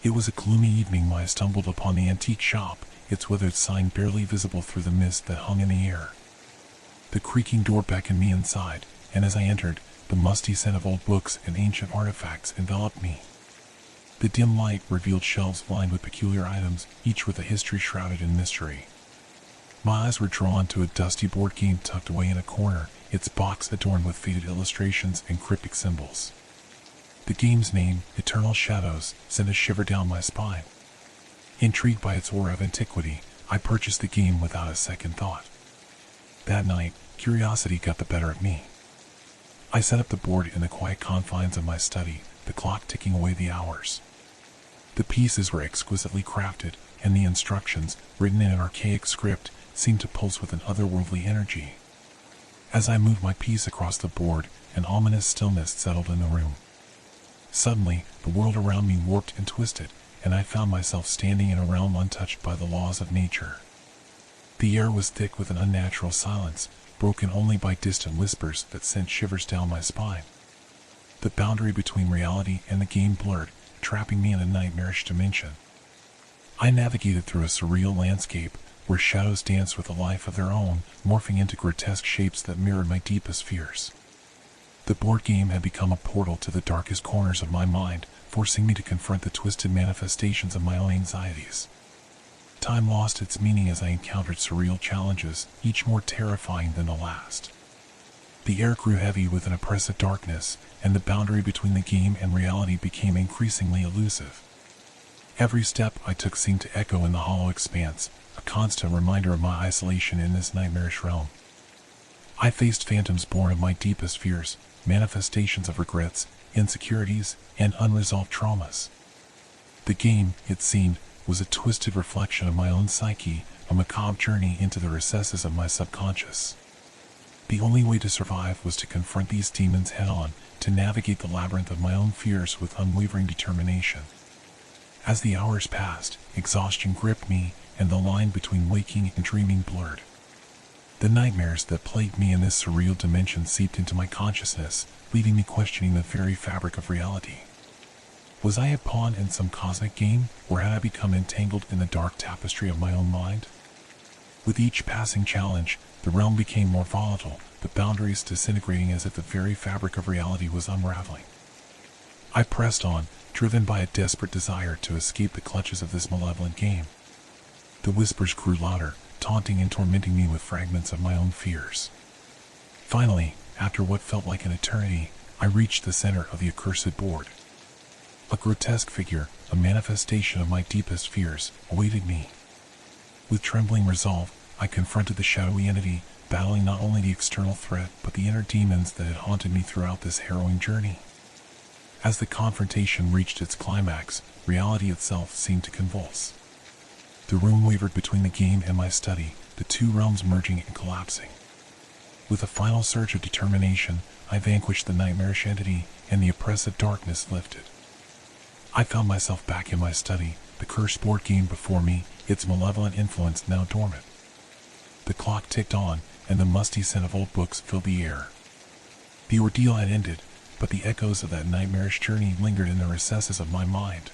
It was a gloomy evening when I stumbled upon the antique shop, its withered sign barely visible through the mist that hung in the air. The creaking door beckoned me inside, and as I entered, the musty scent of old books and ancient artifacts enveloped me. The dim light revealed shelves lined with peculiar items, each with a history shrouded in mystery. My eyes were drawn to a dusty board game tucked away in a corner, its box adorned with faded illustrations and cryptic symbols. The game's name, Eternal Shadows, sent a shiver down my spine. Intrigued by its aura of antiquity, I purchased the game without a second thought. That night, curiosity got the better of me. I set up the board in the quiet confines of my study, the clock ticking away the hours. The pieces were exquisitely crafted, and the instructions, written in an archaic script, seemed to pulse with an otherworldly energy. As I moved my piece across the board, an ominous stillness settled in the room. Suddenly, the world around me warped and twisted, and I found myself standing in a realm untouched by the laws of nature. The air was thick with an unnatural silence, broken only by distant whispers that sent shivers down my spine. The boundary between reality and the game blurred, trapping me in a nightmarish dimension. I navigated through a surreal landscape, where shadows danced with a life of their own, morphing into grotesque shapes that mirrored my deepest fears. The board game had become a portal to the darkest corners of my mind, forcing me to confront the twisted manifestations of my own anxieties. Time lost its meaning as I encountered surreal challenges, each more terrifying than the last. The air grew heavy with an oppressive darkness, and the boundary between the game and reality became increasingly elusive. Every step I took seemed to echo in the hollow expanse, a constant reminder of my isolation in this nightmarish realm. I faced phantoms born of my deepest fears, manifestations of regrets, insecurities, and unresolved traumas. The game, it seemed, was a twisted reflection of my own psyche, a macabre journey into the recesses of my subconscious. The only way to survive was to confront these demons head-on, to navigate the labyrinth of my own fears with unwavering determination. As the hours passed, exhaustion gripped me, and the line between waking and dreaming blurred. The nightmares that plagued me in this surreal dimension seeped into my consciousness, leaving me questioning the very fabric of reality. Was I a pawn in some cosmic game, or had I become entangled in the dark tapestry of my own mind? With each passing challenge, the realm became more volatile, the boundaries disintegrating as if the very fabric of reality was unraveling. I pressed on, driven by a desperate desire to escape the clutches of this malevolent game. The whispers grew louder, taunting and tormenting me with fragments of my own fears. Finally, after what felt like an eternity, I reached the center of the accursed board. A grotesque figure, a manifestation of my deepest fears, awaited me. With trembling resolve, I confronted the shadowy entity, battling not only the external threat but the inner demons that had haunted me throughout this harrowing journey. As the confrontation reached its climax, reality itself seemed to convulse. The room wavered between the game and my study, the two realms merging and collapsing. With a final surge of determination, I vanquished the nightmarish entity, and the oppressive darkness lifted. I found myself back in my study, the cursed board game before me, its malevolent influence now dormant. The clock ticked on, and the musty scent of old books filled the air. The ordeal had ended, but the echoes of that nightmarish journey lingered in the recesses of my mind.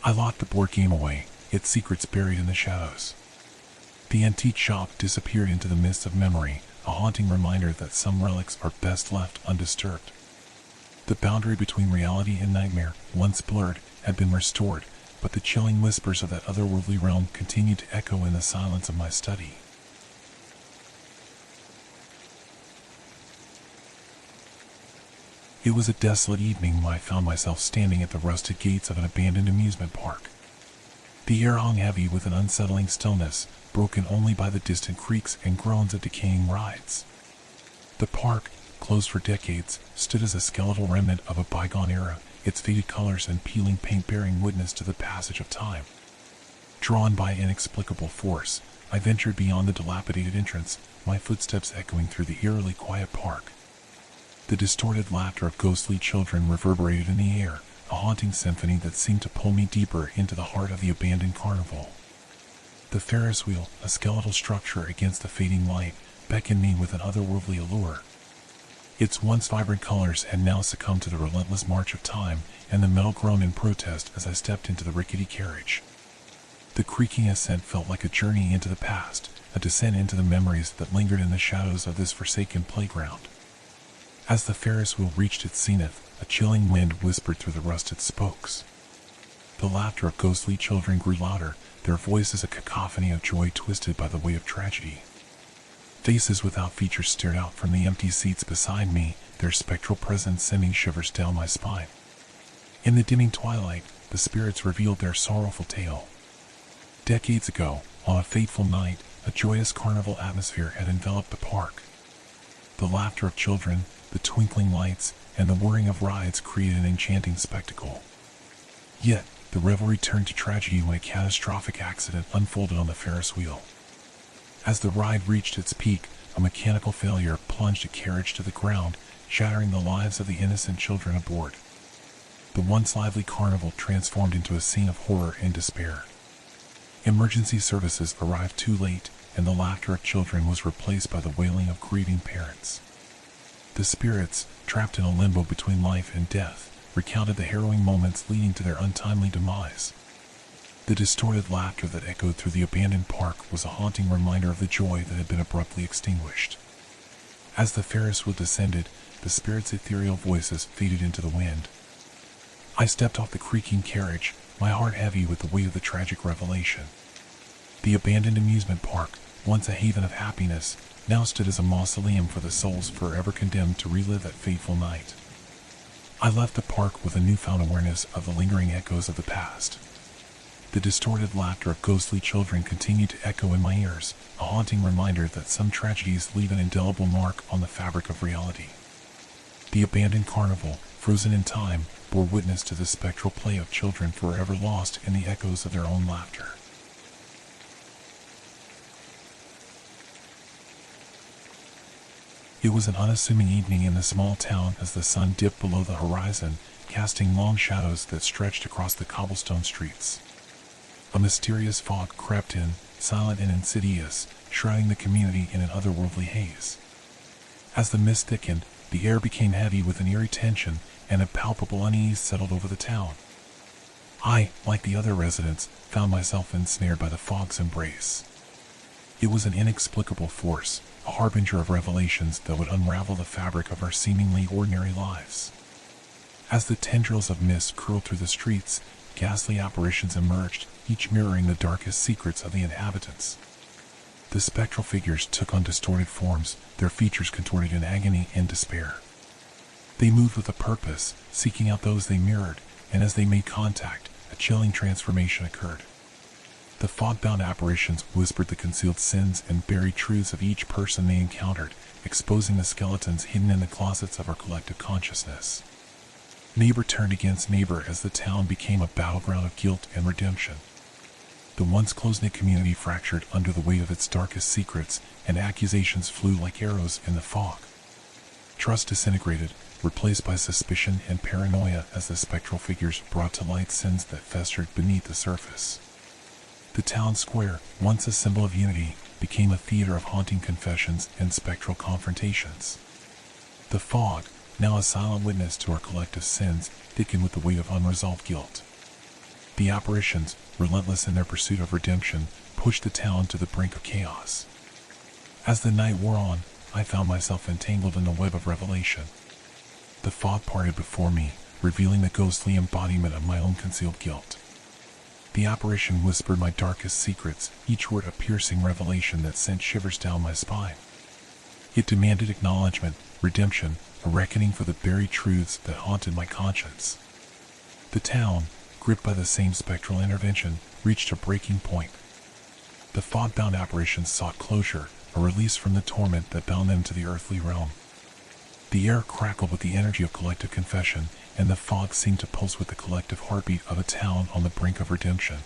I locked the board game away, its secrets buried in the shadows. The antique shop disappeared into the mist of memory, a haunting reminder that some relics are best left undisturbed. The boundary between reality and nightmare, once blurred, had been restored, but the chilling whispers of that otherworldly realm continued to echo in the silence of my study. It was a desolate evening when I found myself standing at the rusted gates of an abandoned amusement park. The air hung heavy with an unsettling stillness, broken only by the distant creaks and groans of decaying rides. The park, closed for decades, stood as a skeletal remnant of a bygone era, its faded colors and peeling paint bearing witness to the passage of time. Drawn by inexplicable force, I ventured beyond the dilapidated entrance, my footsteps echoing through the eerily quiet park. The distorted laughter of ghostly children reverberated in the air, a haunting symphony that seemed to pull me deeper into the heart of the abandoned carnival. The Ferris wheel, a skeletal structure against the fading light, beckoned me with an otherworldly allure. Its once vibrant colors had now succumbed to the relentless march of time, and the metal groaned in protest as I stepped into the rickety carriage. The creaking ascent felt like a journey into the past, a descent into the memories that lingered in the shadows of this forsaken playground. As the Ferris wheel reached its zenith, a chilling wind whispered through the rusted spokes. The laughter of ghostly children grew louder, their voices a cacophony of joy twisted by the weight of tragedy. Faces without features stared out from the empty seats beside me, their spectral presence sending shivers down my spine. In the dimming twilight, the spirits revealed their sorrowful tale. Decades ago, on a fateful night, a joyous carnival atmosphere had enveloped the park. The laughter of children, the twinkling lights, and the whirring of rides created an enchanting spectacle. Yet, the revelry turned to tragedy when a catastrophic accident unfolded on the Ferris wheel. As the ride reached its peak, a mechanical failure plunged a carriage to the ground, shattering the lives of the innocent children aboard. The once lively carnival transformed into a scene of horror and despair. Emergency services arrived too late, and the laughter of children was replaced by the wailing of grieving parents. The spirits, trapped in a limbo between life and death, recounted the harrowing moments leading to their untimely demise. The distorted laughter that echoed through the abandoned park was a haunting reminder of the joy that had been abruptly extinguished. As the Ferris wheel descended, the spirits' ethereal voices faded into the wind. I stepped off the creaking carriage, my heart heavy with the weight of the tragic revelation. The abandoned amusement park, once a haven of happiness, now stood as a mausoleum for the souls forever condemned to relive that fateful night. I left the park with a newfound awareness of the lingering echoes of the past. The distorted laughter of ghostly children continued to echo in my ears, a haunting reminder that some tragedies leave an indelible mark on the fabric of reality. The abandoned carnival, frozen in time, bore witness to the spectral play of children forever lost in the echoes of their own laughter. It was an unassuming evening in the small town as the sun dipped below the horizon, casting long shadows that stretched across the cobblestone streets. A mysterious fog crept in, silent and insidious, shrouding the community in an otherworldly haze. As the mist thickened, the air became heavy with an eerie tension, and a palpable unease settled over the town. I, like the other residents, found myself ensnared by the fog's embrace. It was an inexplicable force, a harbinger of revelations that would unravel the fabric of our seemingly ordinary lives. As the tendrils of mist curled through the streets, ghastly apparitions emerged, each mirroring the darkest secrets of the inhabitants. The spectral figures took on distorted forms, their features contorted in agony and despair. They moved with a purpose, seeking out those they mirrored, and as they made contact, a chilling transformation occurred. The fog-bound apparitions whispered the concealed sins and buried truths of each person they encountered, exposing the skeletons hidden in the closets of our collective consciousness. Neighbor turned against neighbor as the town became a battleground of guilt and redemption. The once close-knit community fractured under the weight of its darkest secrets, and accusations flew like arrows in the fog. Trust disintegrated, replaced by suspicion and paranoia as the spectral figures brought to light sins that festered beneath the surface. The town square, once a symbol of unity, became a theater of haunting confessions and spectral confrontations. The fog, now a silent witness to our collective sins, thickened with the weight of unresolved guilt. The apparitions, relentless in their pursuit of redemption, pushed the town to the brink of chaos. As the night wore on, I found myself entangled in the web of revelation. The fog parted before me, revealing the ghostly embodiment of my own concealed guilt. The apparition whispered my darkest secrets, each word a piercing revelation that sent shivers down my spine. It demanded acknowledgement, redemption, a reckoning for the buried truths that haunted my conscience. The town, gripped by the same spectral intervention, reached a breaking point. The fog-bound apparitions sought closure, a release from the torment that bound them to the earthly realm. The air crackled with the energy of collective confession, and the fog seemed to pulse with the collective heartbeat of a town on the brink of redemption.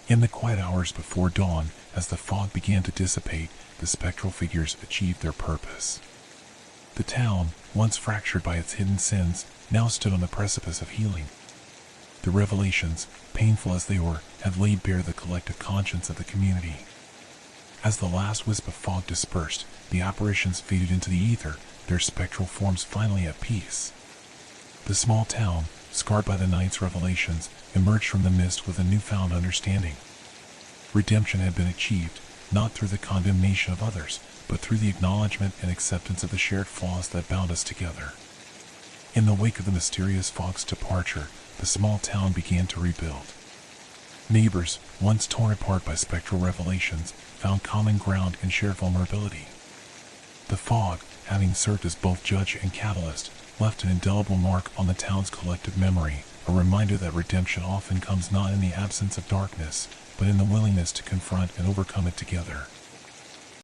In the quiet hours before dawn, as the fog began to dissipate, the spectral figures achieved their purpose. The town, once fractured by its hidden sins, now stood on the precipice of healing. The revelations, painful as they were, had laid bare the collective conscience of the community. As the last wisp of fog dispersed, the apparitions faded into the ether, their spectral forms finally at peace. The small town, scarred by the night's revelations, emerged from the mist with a newfound understanding. Redemption had been achieved, not through the condemnation of others, but through the acknowledgement and acceptance of the shared flaws that bound us together. In the wake of the mysterious fog's departure, the small town began to rebuild. Neighbors, once torn apart by spectral revelations, found common ground and shared vulnerability. The fog, having served as both judge and catalyst, left an indelible mark on the town's collective memory, a reminder that redemption often comes not in the absence of darkness, but in the willingness to confront and overcome it together.